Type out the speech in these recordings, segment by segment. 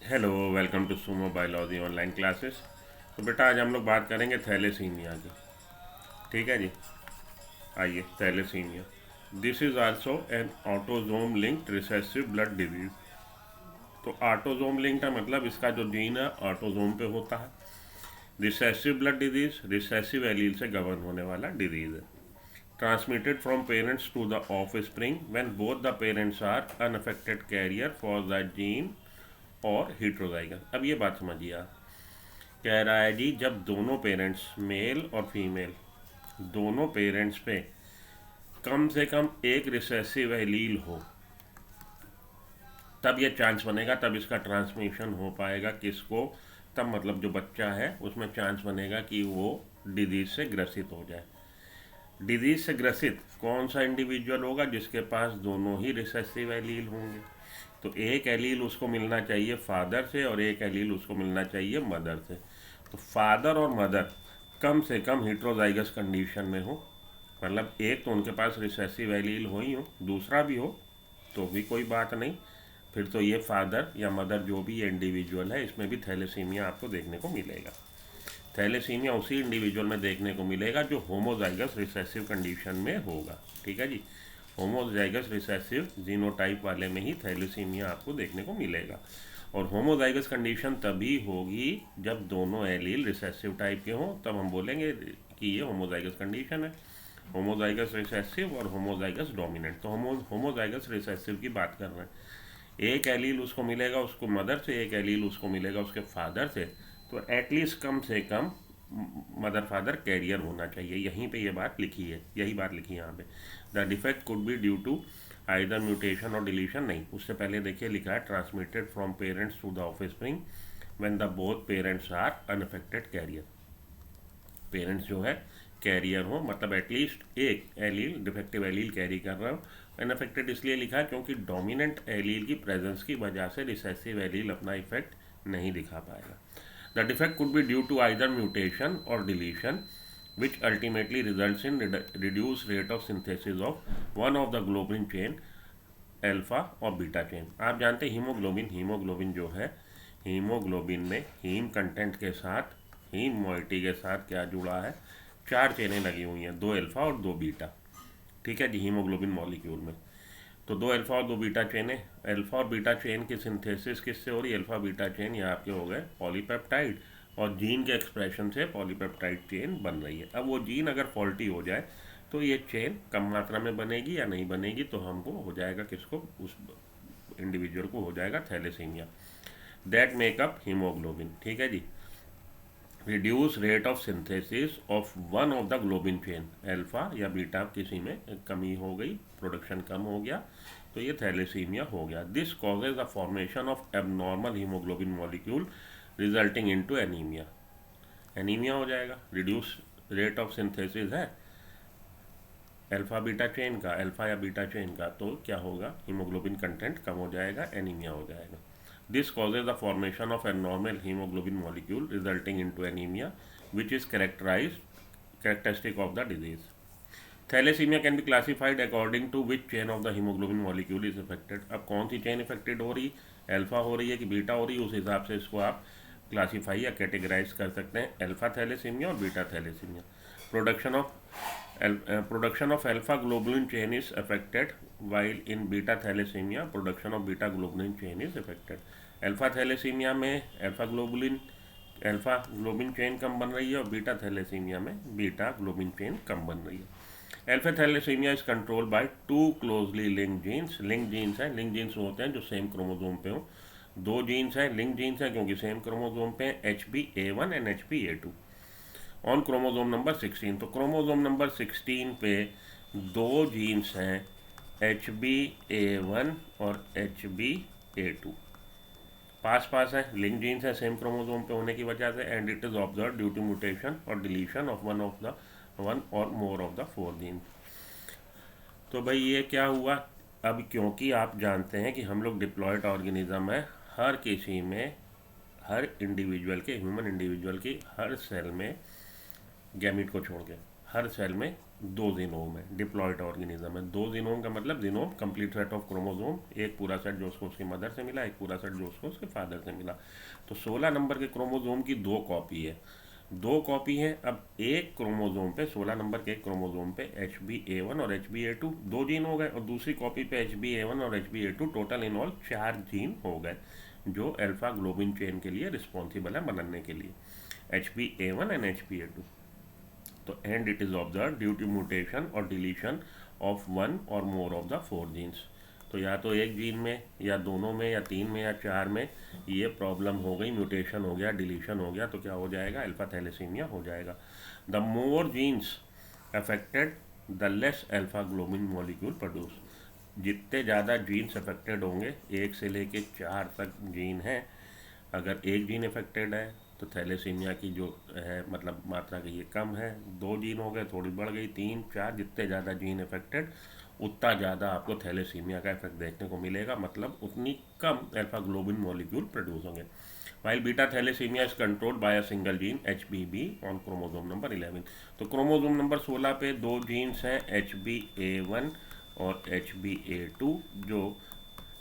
Hello, welcome to Sumo biology online classes. तो बेटा आज हम लोग बात करेंगे थैलेसीमिया की। ठीक है जी। आइए, thalassaemia this is also an autosome linked recessive blood disease. तो ऑटोजोम लिंक्ड का मतलब इसका जो जीन है ऑटोजोम पे होता है। Recessive blood disease recessive allele से गवर्न होने वाला डिजीज है। Transmitted from parents to the offspring when both the parents are unaffected carrier for the gene और heterozygous। अब ये बात समझिए आप। कह रहा है जी जब दोनों पेरेंट्स मेल और फीमेल दोनों पेरेंट्स पे कम से कम एक रिसेसिव एलील हो तब ये चांस बनेगा, तब इसका ट्रांसमिशन हो पाएगा किसको, तब मतलब जो बच्चा है उसमें चांस बनेगा कि वो डिजीज से ग्रसित हो जाए। डिजीज से ग्रसित कौन सा इंडिविजुअल होगा? जिसके पास दोनों ही रिसेसिव एलील होंगे। तो एक एलील उसको मिलना चाहिए फादर से और एक एलील उसको मिलना चाहिए मदर से। तो फादर और मदर कम से कम हेट्रोजाइगस कंडीशन में हो, मतलब एक तो उनके पास रिसेसिव एलील हो ही हो, दूसरा भी हो तो भी कोई बात नहीं। फिर तो ये फादर या मदर जो भी ये इंडिविजुअल है इसमें भी थैलेसीमिया आपको देखने को मिलेगा। थैलेसीमिया उसी इंडिविजुअल में देखने को मिलेगा जो होमोजाइगस रिसेसिव कंडीशन में होगा। ठीक है जी। होमोजाइगस रिसेसिव जीनोटाइप वाले में ही थैलेसीमिया आपको देखने को मिलेगा। और होमोजाइगस कंडीशन तभी होगी जब दोनों एलील रिसेसिव टाइप के हों, तब हम बोलेंगे कि ये होमोजाइगस कंडीशन है। होमोजाइगस रिसेसिव और होमोजाइगस डोमिनेंट। तो होमोजाइगस रिसेसिव की बात कर रहे हैं। एक एलील उसको मिलेगा उसको मदर से, एक एलील उसको मिलेगा उसके फादर से। तो एटलीस्ट कम से कम मदर फादर कैरियर होना चाहिए। यहीं पे ये बात लिखी है, यही बात लिखी है यहाँ पे। The defect could be due to either mutation or deletion. नहीं, उससे पहले देखिए लिखा है transmitted from parents to the offspring when the both parents are unaffected carrier. Parents जो है कैरियर हो, मतलब एटलीस्ट एक एलील डिफेक्टिव एलील कैरी कर रहा हो। अनअफेक्टेड इसलिए लिखा है क्योंकि डोमिनेंट एलील की प्रेजेंस की वजह से रिसेसिव एलील अपना इफेक्ट नहीं दिखा पाएगा। The defect could be due to either mutation or deletion which ultimately results in reduced rate of synthesis of one of the globin chain alpha और beta chain. आप जानते हैं हीमोग्लोबिन जो है, हीमोग्लोबिन में हीम कंटेंट के साथ haem moiety के साथ क्या जुड़ा है? चार चेनें लगी हुई हैं, दो अल्फा और दो बीटा। ठीक है जी। हीमोग्लोबिन मॉलिक्यूल में तो दो अल्फा और दो बीटा चेनें। अल्फा और बीटा चेन की सिंथेसिस किससे हो रही है? अल्फा बीटा चेन ये आपके हो गए पॉलीपेप्टाइड, और जीन के एक्सप्रेशन से पॉलीपेप्टाइड चेन बन रही है। अब वो जीन अगर फॉल्टी हो जाए तो ये चेन कम मात्रा में बनेगी या नहीं बनेगी, तो हमको हो जाएगा किसको? उस इंडिविजुअल को हो जाएगा थैलेसीमिया। That makeup haemoglobin. ठीक है जी। Reduce rate of synthesis of one of the globin chain, alpha या बीटा किसी में कमी हो गई, प्रोडक्शन कम हो गया, तो ये थैलेसीमिया हो गया। This causes the formation of abnormal haemoglobin molecule resulting into anaemia. Anaemia हो जाएगा। रिड्यूस रेट ऑफ सिंथेसिस है अल्फा बीटा चेन का, अल्फा या बीटा चेन का, तो क्या होगा? हीमोग्लोबिन कंटेंट कम हो जाएगा, एनीमिया हो जाएगा। This causes the formation of abnormal hemoglobin molecule resulting into anemia, which is characteristic of the disease. Thalassemia can be classified according to which chain of the hemoglobin molecule is affected. अब कौन सी chain affected हो रही, alpha हो रही है कि beta हो रही है, उस हिसाब से इसको आप क्लासीफाई या कैटेगराइज कर सकते हैं, अल्फा थैलेसीमिया और beta thalassaemia. Production of production of alpha globulin chain is affected, while in beta thalassemia production of beta globulin chain is affected. Alpha thalassaemia में अल्फा ग्लोबिन चेन कम बन रही है और बीटा थैलेसीमिया में beta globin chain कम बन रही है। Alpha thalassaemia is controlled by two closely link genes. Link genes हैं, लिंक जीन्स होते हैं जो सेम क्रोमोजोम पे हो। दो जीन्स हैं, लिंक जीन्स हैं क्योंकि सेम क्रोमोजोम पे हैं, HBA1 and HBA2 on chromosome number 16। तो क्रोमोजोम नंबर 16 पे दो जीन्स हैं, HBA1 और HBA2 पास पास है, लिंक जीन्स है सेम क्रोमोजोम पे होने की वजह से, and it is observe due to mutation or deletion of one or more of the four gene. तो भाई ये क्या हुआ? अब क्योंकि आप जानते हैं कि हम लोग डिप्लॉयड ऑर्गेनिज्म है, हर किसी में, हर इंडिविजुअल के, ह्यूमन इंडिविजुअल की हर सेल में गैमिट को छोड़ के हर सेल में 2 जीनोम है, डिप्लॉयड ऑर्गेनिज्म है। 2 जीनोम का मतलब genome complete set of chromosome, एक पूरा सेट जो उसको उसकी मदर से मिला, एक पूरा सेट जो उसको उसके फादर से मिला। तो 16 नंबर के क्रोमोसोम की 2 कॉपी है, 2 कॉपी है। अब एक क्रोमोसोम पे 16 नंबर के एक क्रोमोसोम पे HbA1 और HbA2 2 जीन हो गए, और दूसरी कॉपी पे HbA1 और HbA2 total in all 4 gene हो गए जो अल्फा ग्लोबिन चेन के लिए रिस्पॉन्सिबल है बनने के लिए, HbA1 एंड HbA2। तो and it is observe due to mutation or deletion of 1 or more of the 4 jeans. तो या तो एक जीन में या दोनों में या 3 में या 4 में ये प्रॉब्लम हो गई, म्यूटेशन हो गया, डिलीशन हो गया, तो क्या हो जाएगा, अल्फा थैलेसीमिया हो जाएगा। The more genes affected the less alpha globin molecule produce. जितने ज़्यादा जीन्स अफेक्टेड होंगे, 1 से लेके 4 तक जीन हैं, अगर एक जीन अफेक्टेड है तो थैलेसीमिया की जो है मतलब मात्रा की ये कम है। 2 जीन हो गए, थोड़ी बढ़ गई, 3 4, जितने ज़्यादा जीन अफेक्टेड उतना ज़्यादा आपको थैलेसीमिया का इफेक्ट देखने को मिलेगा, मतलब उतनी कम अल्फा ग्लोबिन मॉलिक्यूल प्रोड्यूस होंगे। While beta thalassaemia is controlled by a single gene HBB on chromosome number 11। तो क्रोमोसोम नंबर 16 पे 2 जीन्स हैं, HbA1 और HbA2, जो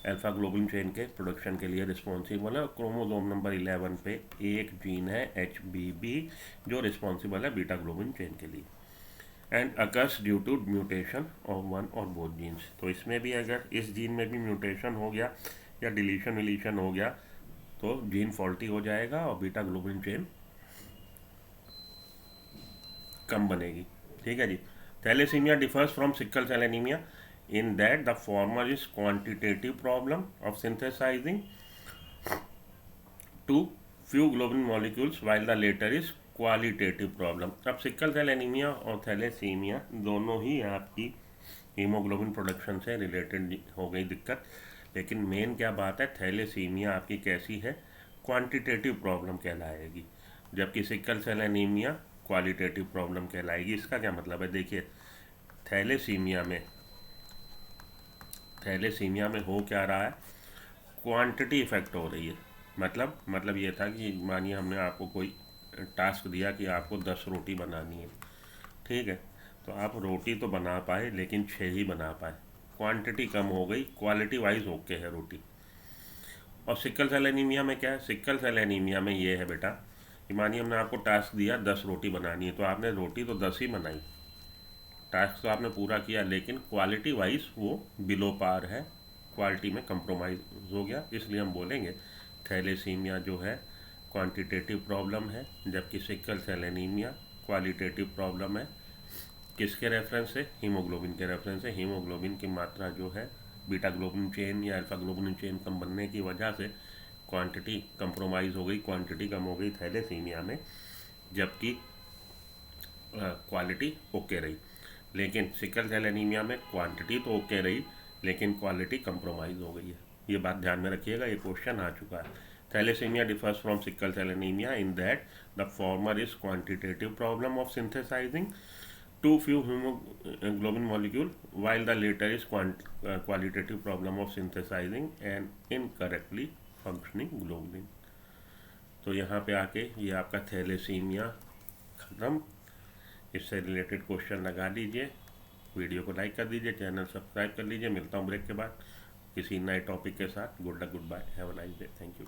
अल्फा ग्लोबिन चेन के प्रोडक्शन के लिए रिस्पॉन्सिबल है। और क्रोमोसोम नंबर 11 पे एक जीन है HbB जो रिस्पॉन्सिबल है बीटा ग्लोबिन चेन के लिए, and occurs due to mutation of 1 or both jeans. तो इसमें भी अगर इस जीन में भी म्यूटेशन हो गया या डिलीशन विलीशन हो गया तो जीन फॉल्टी हो जाएगा और बीटा ग्लोबिन चेन कम बनेगी। ठीक है जी। Thalassaemia differs from sickle cell anaemia in that the former is quantitative problem of synthesizing to few globin molecules while the later is qualitative problem। अब सिकल सेल एनीमिया और thalassaemia दोनों ही आपकी haemoglobin production से related हो गई दिक्कत, लेकिन main क्या बात है, थैलेसीमिया आपकी कैसी है, क्वांटिटेटिव प्रॉब्लम कहलाएगी, जबकि sickle cell anaemia qualitative problem कहलाएगी। इसका क्या मतलब है, देखिए थैलेसीमिया में हो क्या रहा है, क्वांटिटी इफेक्ट हो रही है। मतलब ये था कि मानिए हमने आपको कोई टास्क दिया कि आपको 10 रोटी बनानी है, ठीक है, तो आप रोटी तो बना पाए लेकिन 6 ही बना पाए, क्वांटिटी कम हो गई, क्वालिटी वाइज ओके है रोटी। और सिकल सेल एनीमिया में क्या है, सिकल सेल एनीमिया में ये है बेटा कि मानिए हमने आपको टास्क दिया 10 रोटी बनानी है, तो आपने रोटी तो 10 ही बनाई, टास्क तो आपने पूरा किया, लेकिन क्वालिटी वाइज वो बिलो पार है, क्वालिटी में कंप्रोमाइज़ हो गया, इसलिए हम बोलेंगे थैलेसीमिया जो है क्वांटिटेटिव प्रॉब्लम है, जबकि sickle cell anaemia qualitative problem है। किसके रेफरेंस से, हीमोग्लोबिन के रेफरेंस से। हीमोग्लोबिन की मात्रा जो है बीटा ग्लोबिन चेन या अल्फा ग्लोबिन चेन कम बनने की वजह से क्वांटिटी कंप्रोमाइज़ हो गई, क्वांटिटी कम हो गई थैलेसीमिया में, जबकि क्वालिटी ओके रही। लेकिन सिकल सेल एनीमिया में क्वांटिटी तो ओके रही लेकिन क्वालिटी कंप्रोमाइज़ हो गई है, ये बात ध्यान में रखिएगा, ये क्वेश्चन आ चुका है। Thalassaemia differs from sickle cell anaemia in that the former is quantitative problem of synthesising too few haemoglobin molecule while the later is qualitative problem of synthesizing an incorrectly functioning globulin। तो यहाँ पे आके ये आपका thalassaemia खत्म। इससे related question लगा लीजिए, वीडियो को लाइक कर दीजिए, चैनल सब्सक्राइब कर लीजिए। मिलता हूँ ब्रेक के बाद किसी नए टॉपिक के साथ। Good luck, goodbye, have a nice day, thank you.